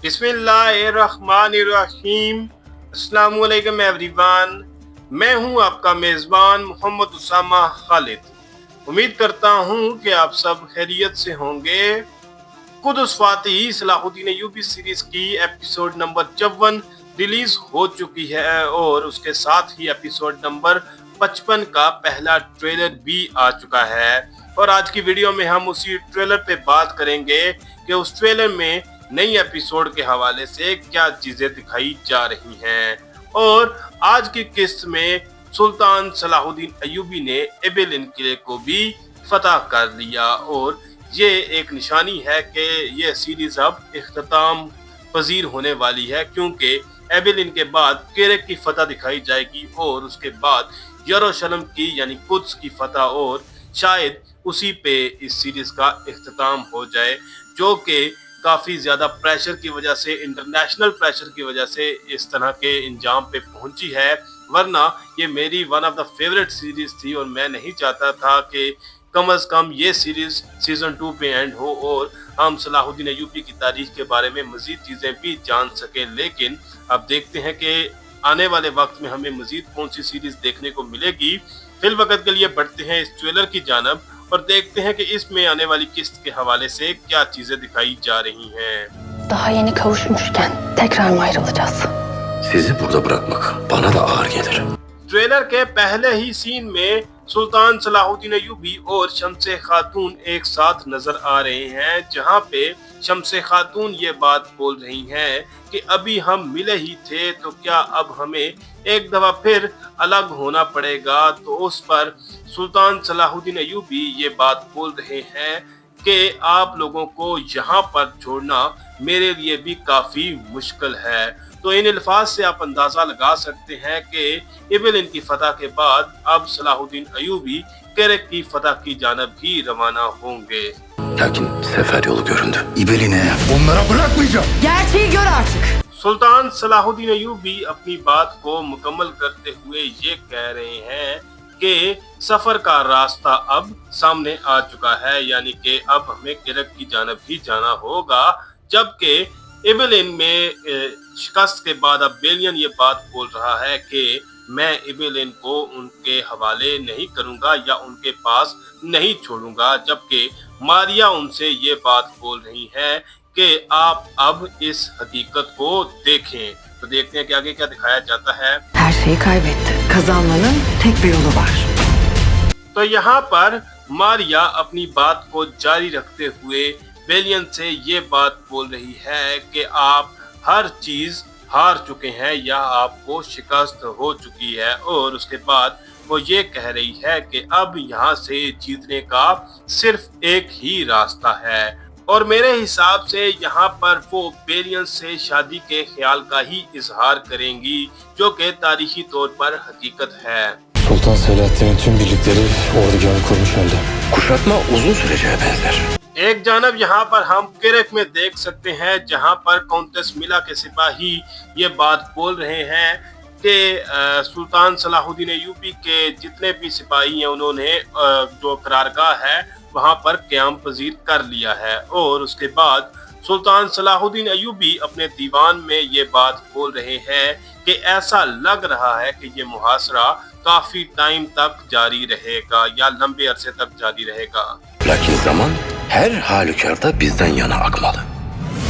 बिस्मिल्लाहिर्रहमानिर्रहीम। अस्सलामुअलैकुम एवरीवन। मैं हूं आपका मेज़बान मोहम्मद उसामा खालिद। उम्मीद करता हूं कि आप सब खैरियत से होंगे। कुदस फातिह सलाहुद्दीन अय्यूबी सीरीज की एपिसोड नंबर 54 रिलीज हो चुकी है और उसके साथ ही एपिसोड नंबर 55 का पहला ट्रेलर भी आ चुका है। और आज की वीडियो में हम उसी ट्रेलर पे बात करेंगे कि उस ट्रेलर में नई एपिसोड के हवाले से क्या चीजें दिखाई जा रही हैं। और आज की किस्त में सुल्तान सलाहुद्दीन अय्यूबी ने एबिलिन किले को भी फतह कर लिया और ये एक निशानी है कि ये सीरीज अब इख्तिताम पजीर होने वाली है, क्योंकि एबिलिन के बाद केरक की फतह दिखाई जाएगी और उसके बाद यरूशलेम की यानी कुद्स की फतह, और शायद उसी पे इस सीरीज का इख्तिताम हो जाए, जो कि काफ़ी ज़्यादा प्रेशर की वजह से, इंटरनेशनल प्रेशर की वजह से इस तरह के इंजाम पे पहुंची है। वरना ये मेरी one of the favourite series थी और मैं नहीं चाहता था कि कम अज कम ये सीरीज सीजन 2 पे एंड हो और हम सलाहुद्दीन अय्यूबी की तारीख के बारे में मजीद चीज़ें भी जान सकें। लेकिन अब देखते हैं कि आने वाले वक्त में हमें मजीद कौन सी सीरीज देखने को मिलेगी। फिल वक्त के लिए बढ़ते हैं इस ट्रेलर की जानब और देखते हैं कि इसमें आने वाली किस्त के हवाले से क्या चीजें दिखाई जा रही हैं। Daha yeni kavuşmuşken tekrar mı ayrılacağız? Sizi burada bırakmak bana da ağır gelir. Trailer के पहले ही सीन में सुल्तान सलाहुद्दीन अय्यूबी और शम्से खातून एक साथ नजर आ रहे हैं, जहां पे शम्से खातून ये बात बोल रही हैं कि अभी हम मिले ही थे तो क्या अब हमें एक दफा फिर अलग होना पड़ेगा। तो उस पर सुल्तान सलाहुद्दीन अय्यूबी ये बात बोल रहे हैं कि आप लोगों को यहाँ पर छोड़ना मेरे लिए भी काफी मुश्किल है। तो इन अल्फाज से आप अंदाजा लगा सकते हैं कि एबिलिन की फतह के बाद अब सलाहुद्दीन अय्यूबी केरक की फतह की जानब भी रवाना होंगे। Lakin sefer yolu göründü. İbeline onlara bırakmayacağım. Gerçeği gör artık. सुल्तान सलाहुद्दीन अय्यूबी अपनी बात को मुकम्मल करते हुए ये कह रहे हैं कि सफर का रास्ता अब सामने आ चुका है, यानी कि अब हमें केरक की जानब ही जाना होगा। जबकि एबिलिन में शिकस्त के बाद अब बेलियन ये बात बोल रहा है कि मैं एबिलिन को उनके हवाले नहीं करूंगा या उनके पास नहीं छोड़ूंगा। जबकि मारिया उनसे ये बात बोल रही है कि आप अब इस हकीकत को देखें। तो देखते हैं कि आगे क्या दिखाया जाता है। Her şeyi kaybetti. Kazanmanın tek bir yolu var. तो यहाँ पर मारिया अपनी बात को जारी रखते हुए बेलियन से ये बात बोल रही है कि आप हर चीज हार चुके हैं या आपको शिकस्त हो चुकी है, और उसके बाद वो ये कह रही है कि अब यहाँ से जीतने का सिर्फ एक ही रास्ता है। और मेरे हिसाब से यहाँ पर वो बेलियन से शादी के ख्याल का ही इजहार करेंगी, जो कि तारीखी तौर पर हकीकत है। Sultan Selahattin'in tüm birlikleri ordugahını kurmuş halde. Kuşatma uzun süreceğe benzer. एक जानब यहाँ पर हम केरक में देख सकते हैं, जहाँ पर काउंटेस मिला के सिपाही ये बात बोल रहे हैं कि सुल्तान सलाहुद्दीन अय्यूबी के जितने भी सिपाही हैं उन्होंने जो करारगाह है वहाँ पर क़याम पजीर कर लिया है। और उसके बाद सुल्तान सलाहुद्दीन अय्यूबी अपने दीवान में ये बात बोल रहे हैं कि ऐसा लग रहा है कि ये मुहासरा काफी टाइम तक जारी रहेगा या लंबे अरसे तक जारी रहेगा। Lakin zaman her halükarda bizden yana akmalı.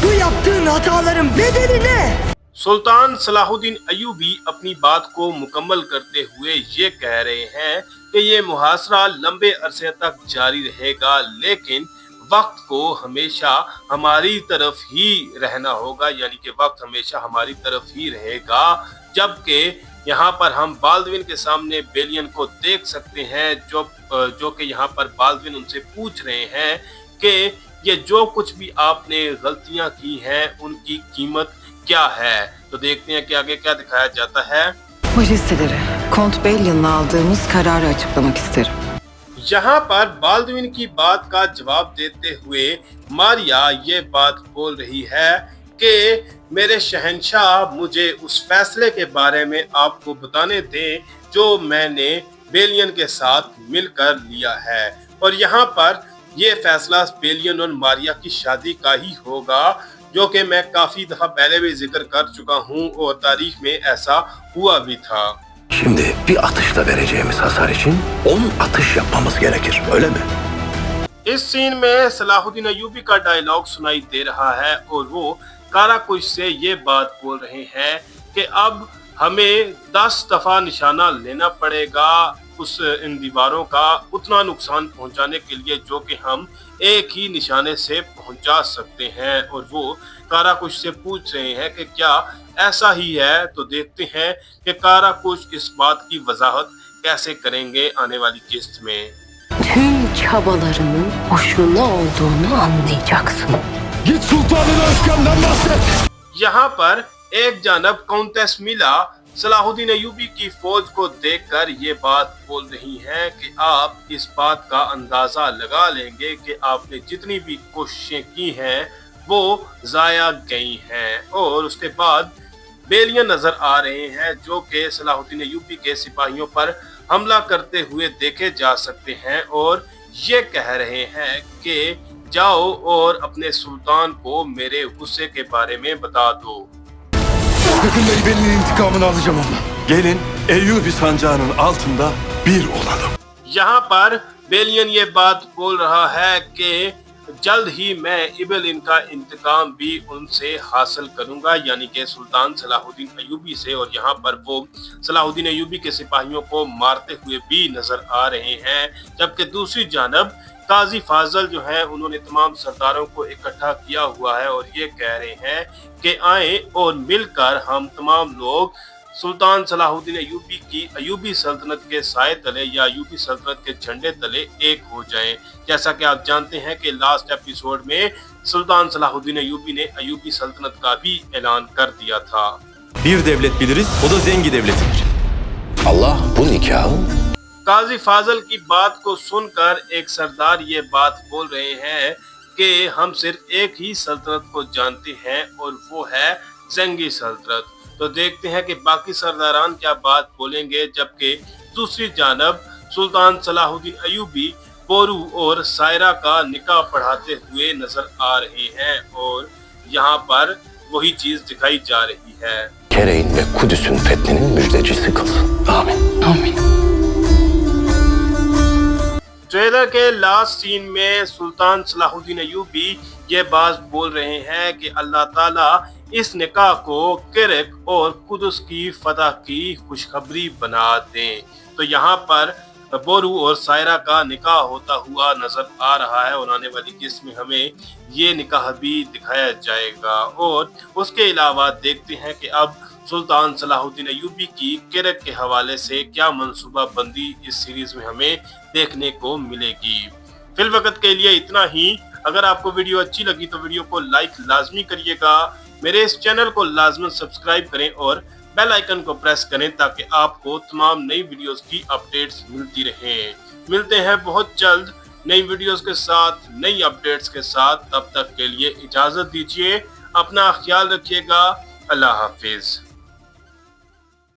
Bu yaptığın hataların bedeli ne? सुल्तान सलाहुद्दीन अय्यूबी अपनी बात को मुकम्मल करते हुए ये कह रहे हैं कि ये मुहासरा लंबे अरसे तक जारी रहेगा, लेकिन वक्त को हमेशा हमारी तरफ ही रहना होगा, यानी कि वक्त हमेशा हमारी तरफ ही रहेगा। जबकि यहाँ पर हम बाल्दविन के सामने बेलियन को देख सकते हैं, जो कि यहाँ पर बाल्दविन उनसे पूछ रहे हैं कि ये जो कुछ भी आपने गलतियां की हैं उनकी कीमत क्या है। तो देखते हैं कि आगे क्या दिखाया जाता है। Bu listeleri Kont Bellion'la aldığımız kararı açıklamak isterim. यहाँ पर बाल्दविन की बात का जवाब देते हुए मारिया ये बात बोल रही है कि मेरे शहंशाह मुझे उस फैसले के बारे में आपको बताने दें जो मैंने बेलियन के साथ मिलकर लिया है। और यहाँ पर ये फैसला बेलियन और मारिया की शादी का ही होगा, जो कि मैं काफी दफा पहले भी जिक्र कर चुका हूं और तारीख में ऐसा हुआ भी था। Şimdi bir atışla vereceğimiz hasar için 10 atış yapmamız gerekir, öyle mi? इस सीन में सलाहुद्दीन अय्यूबी का डायलॉग सुनाई दे रहा है और वो काराकुश से ये बात बोल रहे हैं कि अब हमें 10 दफा निशाना लेना पड़ेगा इन दीवारों का उतना नुकसान पहुंचाने के लिए जो कि हम एक ही निशाने से पहुंचा सकते हैं। और वो काराकुश से पूछ रहे हैं कि क्या ऐसा ही है, तो देखते हैं कि काराकुश इस बात की वजाहत कैसे करेंगे आने वाली किस्त में। Tüm çabalarının boşuna olduğunu anlayacaksın. Git sultanın öfkenden bahset. यहाँ पर एक जानब काउंटेस मिला सलाहुद्दीन अय्यूबी की फौज को देखकर ये बात बोल रही हैं कि आप इस बात का अंदाजा लगा लेंगे कि आपने जितनी भी कोशिशें की हैं वो जाया गई हैं। और उसके बाद बेलियन नजर आ रहे हैं जो कि सलाहुद्दीन अय्यूबी के सिपाहियों पर हमला करते हुए देखे जा सकते हैं और ये कह रहे हैं कि जाओ और अपने सुल्तान को मेरे गुस्से के बारे में बता दो। Yakında İbeli'nin intikamını alacağım ondan. Gelin Eyyubi sancağının altında bir olalım. यहाँ पर बेलियन ये बात बोल रहा है कि जल्द ही मैं इबलिन का इंतकाम भी उनसे हासिल करूंगा, यानी कि सुल्तान सलाहुद्दीन अय्यूबी से। और यहाँ पर वो सलाहुद्दीन अय्यूबी के सिपाहियों को मारते हुए भी नजर आ रहे हैं, जबकि दूसरी जानब काजी फाजल जो है उन्होंने तमाम सरदारों को इकट्ठा किया हुआ है और ये कह रहे हैं कि आए और मिलकर हम तमाम लोग सुल्तान सलाहुद्दीन अय्यूबी की अय्यूबी सल्तनत के साए तले या अय्यूबी सल्तनत के झंडे तले एक हो जाएं। जैसा कि आप जानते हैं कि लास्ट एपिसोड में सुल्तान सलाहुद्दीन अय्यूबी ने अय्यूबी सल्तनत का भी ऐलान कर दिया था। Bir devlet biliriz, o da Zengi devletidir. Allah bu nikahı काजी फाजल की बात को सुनकर एक सरदार ये बात बोल रहे हैं कि हम सिर्फ एक ही सल्तनत को जानते हैं और वो है जंगी सल्तनत। तो देखते हैं कि बाकी सरदारान क्या बात बोलेंगे, जबकि दूसरी जानब सुल्तान सलाहुद्दीन अय्यूबी बोरू और सायरा का निकाह पढ़ाते हुए नजर आ रहे हैं और यहाँ पर वही चीज दिखाई जा रही है। Kereyn ve Kudüs'ün fethinin müjdecisi kılsın. Amin. Amin. Trailer के लास्ट सीन में सुल्तान सलाहुद्दीन अय्यूबी ये बात बोल रहे हैं कि अल्लाह ताला इस निकाह को किरक और कुदस की फतह की खुशखबरी बना दें। तो यहाँ पर बोरू और सायरा का निकाह होता हुआ नजर आ रहा है और आने वाली किस्त में हमें ये निकाह भी दिखाया जाएगा। और उसके अलावा देखते हैं कि अब सुल्तान सलाहुद्दीन अय्यूबी की किरक के हवाले से क्या मंसूबा बंदी इस सीरीज में हमें देखने को मिलेगी। फिल वक्त के लिए इतना ही। अगर आपको वीडियो अच्छी लगी तो वीडियो को लाइक लाजमी करिएगा, मेरे इस चैनल को लाजमी सब्सक्राइब करें और बेल आइकन को प्रेस करें ताकि आपको तमाम नई वीडियोस की अपडेट्स मिलती रहें। मिलते हैं बहुत जल्द नई वीडियोस के साथ, नई अपडेट्स के साथ। तब तक के लिए इजाजत दीजिए, अपना ख्याल रखिएगा। अल्लाह हाफिज।